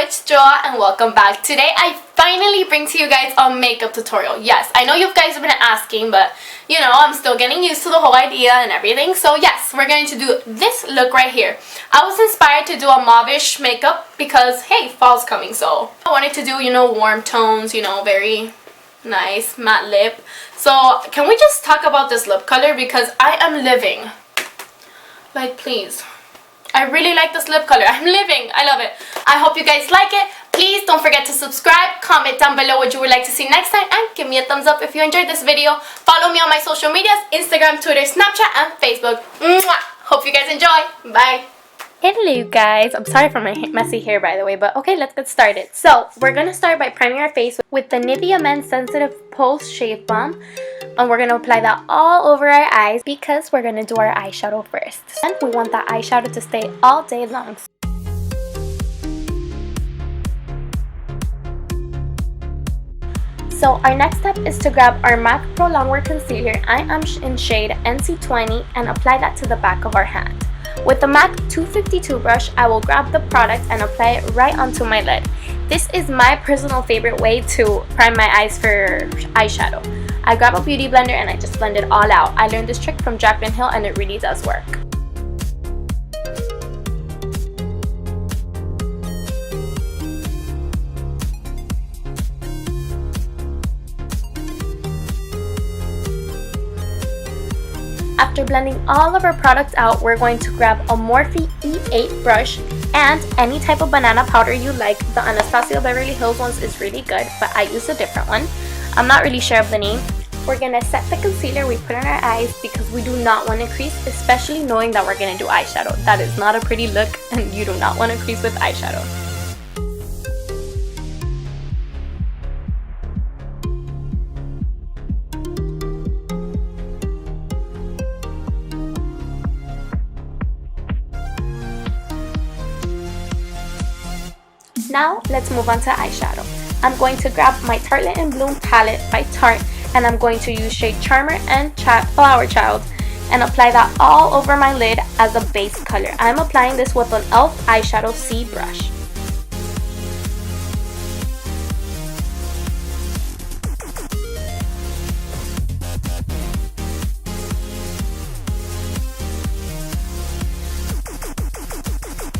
it's Joaa and welcome back. Today I finally bring to you guys a makeup tutorial. Yes, I know you guys have been asking, but you know, I'm still getting used to the whole idea and everything. So yes, we're going to do this look right here. I was inspired to do a mauve-ish makeup because hey, fall's coming, so I wanted to do, you know, warm tones, you know, very nice matte lip. So can we just talk about this lip color because I am living. Like, please. I really like this lip color. I'm living. I love it. I hope you guys like it. Please don't forget to subscribe. Comment down below what you would like to see next time. And give me a thumbs up if you enjoyed this video. Follow me on my social medias. Instagram, Twitter, Snapchat, and Facebook. Mwah! Hope you guys enjoy. Bye. Hello you guys. I'm sorry for my messy hair by the way. But okay, let's get started. So we're going to start by priming our face with the Nivea Men Sensitive Pulse Shave Balm. And we're going to apply that all over our eyes because we're going to do our eyeshadow first. And we want that eyeshadow to stay all day long. So our next step is to grab our MAC Pro Longwear Concealer. I am in shade NC20 and apply that to the back of our hand. With the MAC 252 brush, I will grab the product and apply it right onto my lid. This is my personal favorite way to prime my eyes for eyeshadow. I grab a beauty blender and I just blend it all out. I learned this trick from Jaclyn Hill and it really does work. After blending all of our products out, we're going to grab a Morphe E8 brush and any type of banana powder you like. The Anastasia Beverly Hills ones is really good, but I use a different one. I'm not really sure of the name. We're going to set the concealer we put on our eyes because we do not want to crease, especially knowing that we're going to do eyeshadow. That is not a pretty look and you do not want to crease with eyeshadow. Now let's move on to eyeshadow. I'm going to grab my Tartelette in Bloom palette by Tarte and I'm going to use shade Charmer and Flower Child and apply that all over my lid as a base color. I'm applying this with an e.l.f. eyeshadow C brush.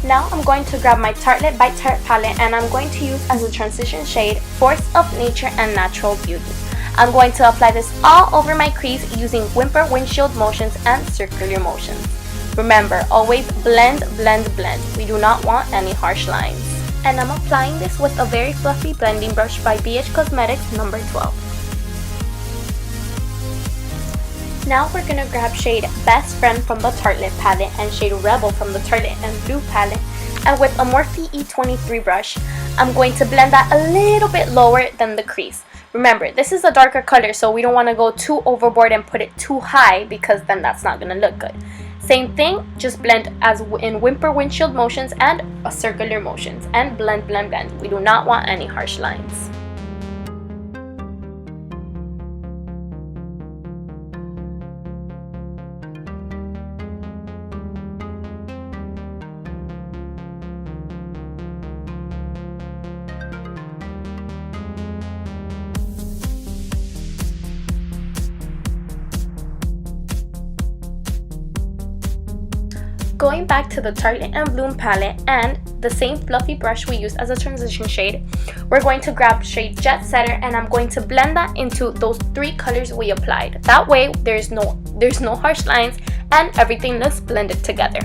Now I'm going to grab my Tartelette by Tarte palette and I'm going to use as a transition shade Force of Nature and Natural Beauty. I'm going to apply this all over my crease using whimper windshield motions and circular motions. Remember, always blend, blend, blend. We do not want any harsh lines. And I'm applying this with a very fluffy blending brush by BH Cosmetics number 12. Now we're going to grab shade Best Friend from the Tartelette palette and shade Rebel from the Tartelette and Blue palette. And with a Morphe E23 brush, I'm going to blend that a little bit lower than the crease. Remember, this is a darker color, so we don't want to go too overboard and put it too high because then that's not going to look good. Same thing, just blend as in whimper windshield motions and circular motions. And blend, blend, blend. We do not want any harsh lines. Going back to the Tartelette and Bloom palette and the same fluffy brush we used as a transition shade, we're going to grab shade Jet Setter and I'm going to blend that into those three colors we applied. That way there's no harsh lines and everything looks blended together.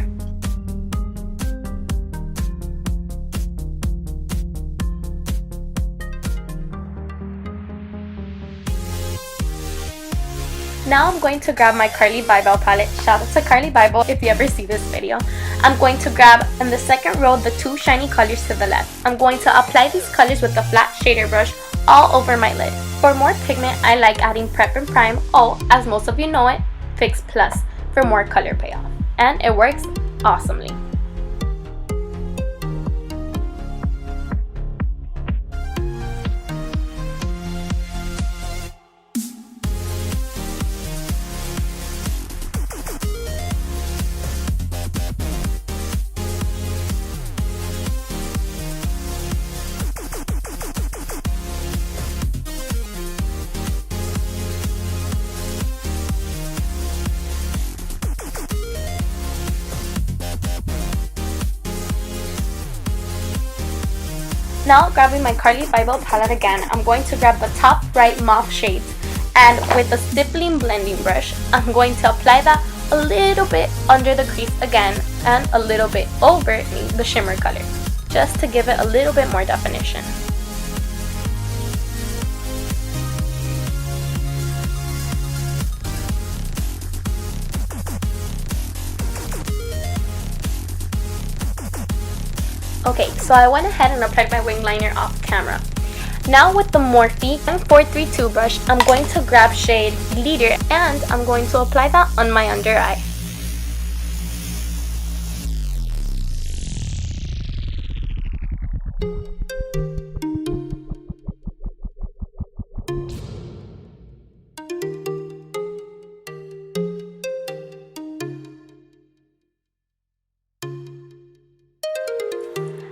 Now I'm going to grab my Carli Bybel palette. Shout out to Carli Bybel if you ever see this video. I'm going to grab in the second row the two shiny colors to the left. I'm going to apply these colors with the flat shader brush all over my lid. For more pigment, I like adding Prep and Prime, or as most of you know it, Fix Plus for more color payoff. And it works awesomely. Now grabbing my Carli Bybel palette again, I'm going to grab the top right mauve shades, and with the stippling blending brush, I'm going to apply that a little bit under the crease again and a little bit over the shimmer color, just to give it a little bit more definition. Okay, so I went ahead and applied my wing liner off camera. Now with the Morphe 432 brush, I'm going to grab shade Leader and I'm going to apply that on my under eye.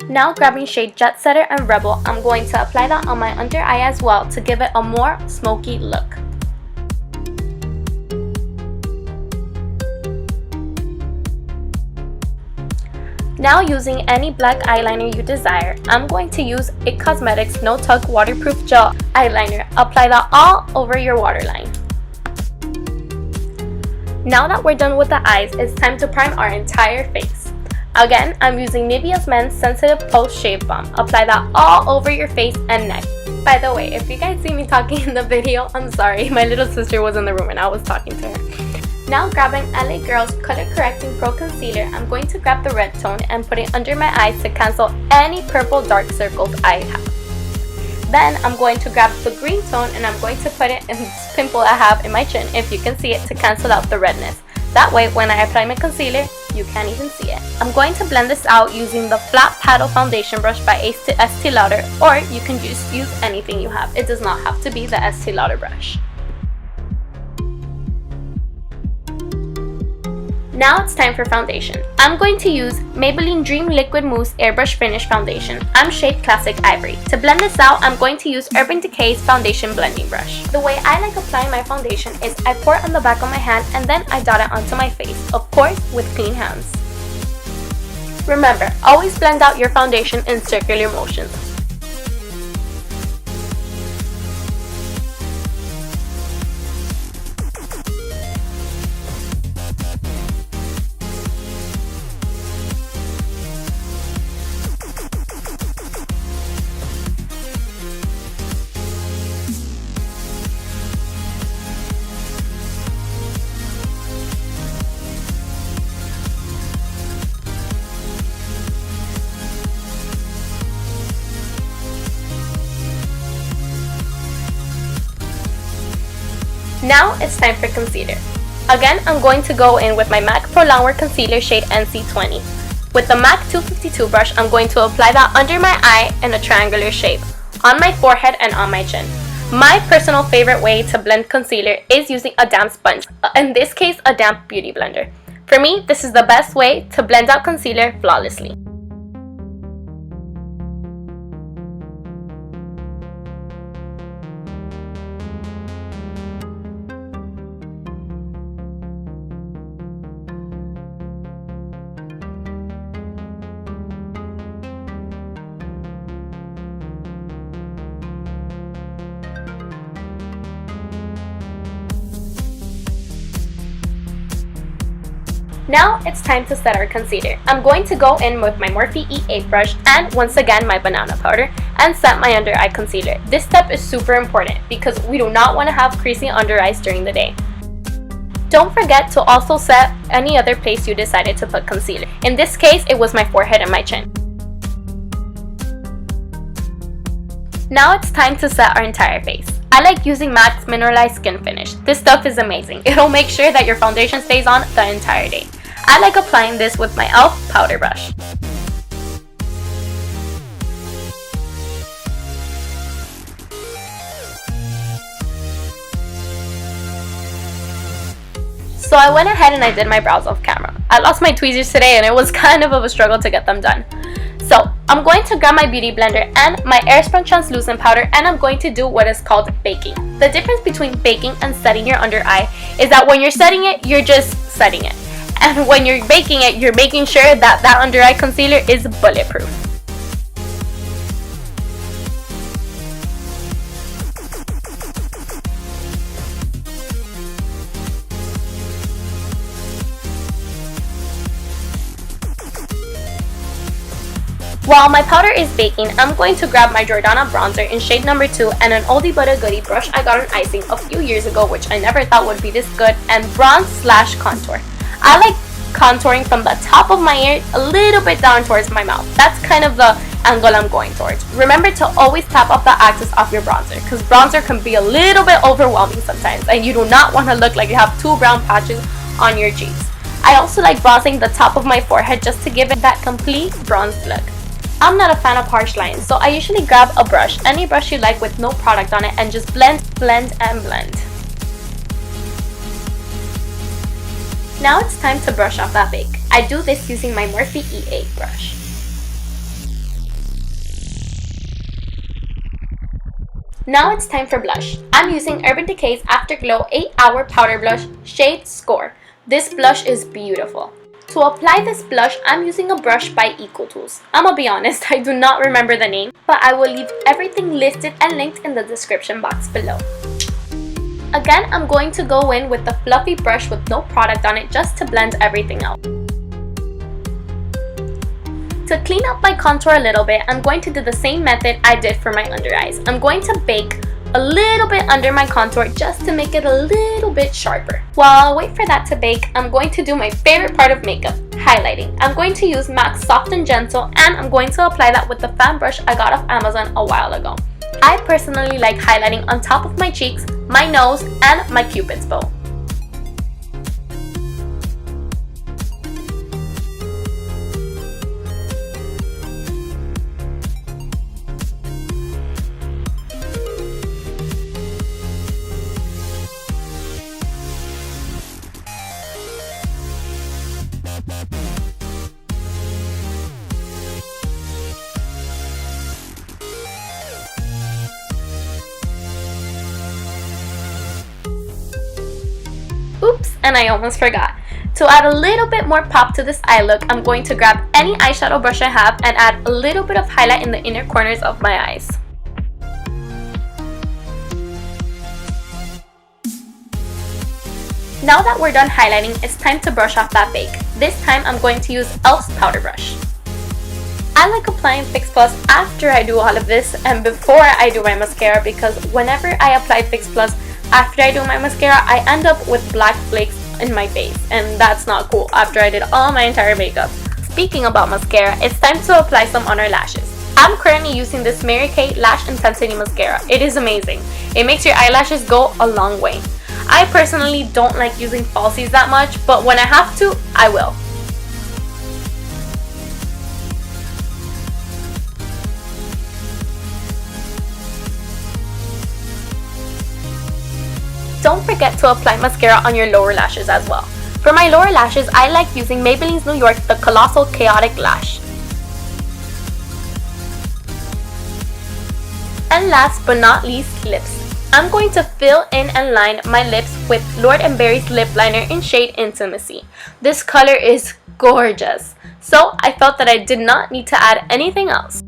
Now grabbing shade Jet Setter and Rebel, I'm going to apply that on my under eye as well to give it a more smoky look. Now using any black eyeliner you desire, I'm going to use IT Cosmetics No Tug Waterproof Gel Eyeliner. Apply that all over your waterline. Now that we're done with the eyes, it's time to prime our entire face. Again, I'm using Nivea's Men's Sensitive Post Shave Balm. Apply that all over your face and neck. By the way, if you guys see me talking in the video, I'm sorry. My little sister was in the room and I was talking to her. Now grabbing LA Girl's Color Correcting Pro Concealer, I'm going to grab the red tone and put it under my eyes to cancel any purple dark circles I have. Then I'm going to grab the green tone and I'm going to put it in this pimple I have in my chin, if you can see it, to cancel out the redness. That way, when I apply my concealer, you can't even see it. I'm going to blend this out using the flat paddle foundation brush by Estee Lauder, or you can just use anything you have. It does not have to be the Estee Lauder brush. Now it's time for foundation. I'm going to use Maybelline Dream Liquid Mousse Airbrush Finish Foundation. I'm shade Classic Ivory. To blend this out, I'm going to use Urban Decay's Foundation Blending Brush. The way I like applying my foundation is I pour it on the back of my hand and then I dot it onto my face, of course with clean hands. Remember, always blend out your foundation in circular motions. Now it's time for concealer. Again, I'm going to go in with my MAC Pro Longwear Concealer shade NC20. With the MAC 252 brush, I'm going to apply that under my eye in a triangular shape, on my forehead and on my chin. My personal favorite way to blend concealer is using a damp sponge, in this case a damp beauty blender. For me, this is the best way to blend out concealer flawlessly. Now it's time to set our concealer. I'm going to go in with my Morphe E8 brush and once again my banana powder and set my under eye concealer. This step is super important because we do not want to have creasy under eyes during the day. Don't forget to also set any other place you decided to put concealer. In this case, it was my forehead and my chin. Now it's time to set our entire face. I like using MAC's Mineralized Skin Finish. This stuff is amazing. It'll make sure that your foundation stays on the entire day. I like applying this with my e.l.f. powder brush. So I went ahead and I did my brows off camera. I lost my tweezers today and it was kind of a struggle to get them done. So I'm going to grab my beauty blender and my Airspun translucent powder and I'm going to do what is called baking. The difference between baking and setting your under eye is that when you're setting it, you're just setting it. And when you're baking it, you're making sure that that under eye concealer is bulletproof. While my powder is baking, I'm going to grab my Jordana bronzer in shade number 2 and an oldie but a goodie brush I got on icing a few years ago, which I never thought would be this good, and bronze/contour. I like contouring from the top of my ear a little bit down towards my mouth. That's kind of the angle I'm going towards. Remember to always tap up the axis of your bronzer, because bronzer can be a little bit overwhelming sometimes and you do not want to look like you have 2 brown patches on your cheeks. I also like bronzing the top of my forehead just to give it that complete bronzed look. I'm not a fan of harsh lines, so I usually grab a brush, any brush you like with no product on it, and just blend, and blend. Now it's time to brush off that bake. I do this using my Morphe E8 brush. Now it's time for blush. I'm using Urban Decay's Afterglow 8-Hour Powder Blush, shade Score. This blush is beautiful. To apply this blush, I'm using a brush by EcoTools. I'm gonna be honest, I do not remember the name, but I will leave everything listed and linked in the description box below. Again, I'm going to go in with the fluffy brush with no product on it just to blend everything out. To clean up my contour a little bit, I'm going to do the same method I did for my under eyes. I'm going to bake a little bit under my contour just to make it a little bit sharper. While I wait for that to bake, I'm going to do my favorite part of makeup, highlighting. I'm going to use MAC's Soft and Gentle, and I'm going to apply that with the fan brush I got off Amazon a while ago. I personally like highlighting on top of my cheeks, my nose, and my cupid's bow. Oops, and I almost forgot. To add a little bit more pop to this eye look, I'm going to grab any eyeshadow brush I have and add a little bit of highlight in the inner corners of my eyes. Now that we're done highlighting, it's time to brush off that bake. This time I'm going to use e.l.f.'s powder brush. I like applying Fix Plus after I do all of this and before I do my mascara, because whenever I apply Fix Plus after I do my mascara, I end up with black flakes in my face, and that's not cool after I did all my entire makeup. Speaking about mascara, it's time to apply some on our lashes. I'm currently using this Mary Kay Lash Intensity Mascara. It is amazing. It makes your eyelashes go a long way. I personally don't like using falsies that much, but when I have to, I will. Don't forget to apply mascara on your lower lashes as well. For my lower lashes, I like using Maybelline's New York, the Colossal Chaotic Lash. And last but not least, lips. I'm going to fill in and line my lips with Lord & Berry's lip liner in shade Intimacy. This color is gorgeous, so I felt that I did not need to add anything else.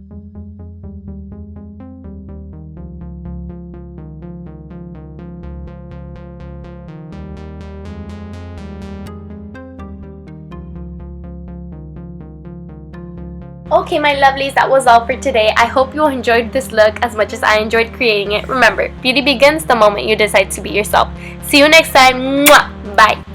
Okay, my lovelies, that was all for today. I hope you enjoyed this look as much as I enjoyed creating it. Remember, beauty begins the moment you decide to be yourself. See you next time. Mwah! Bye.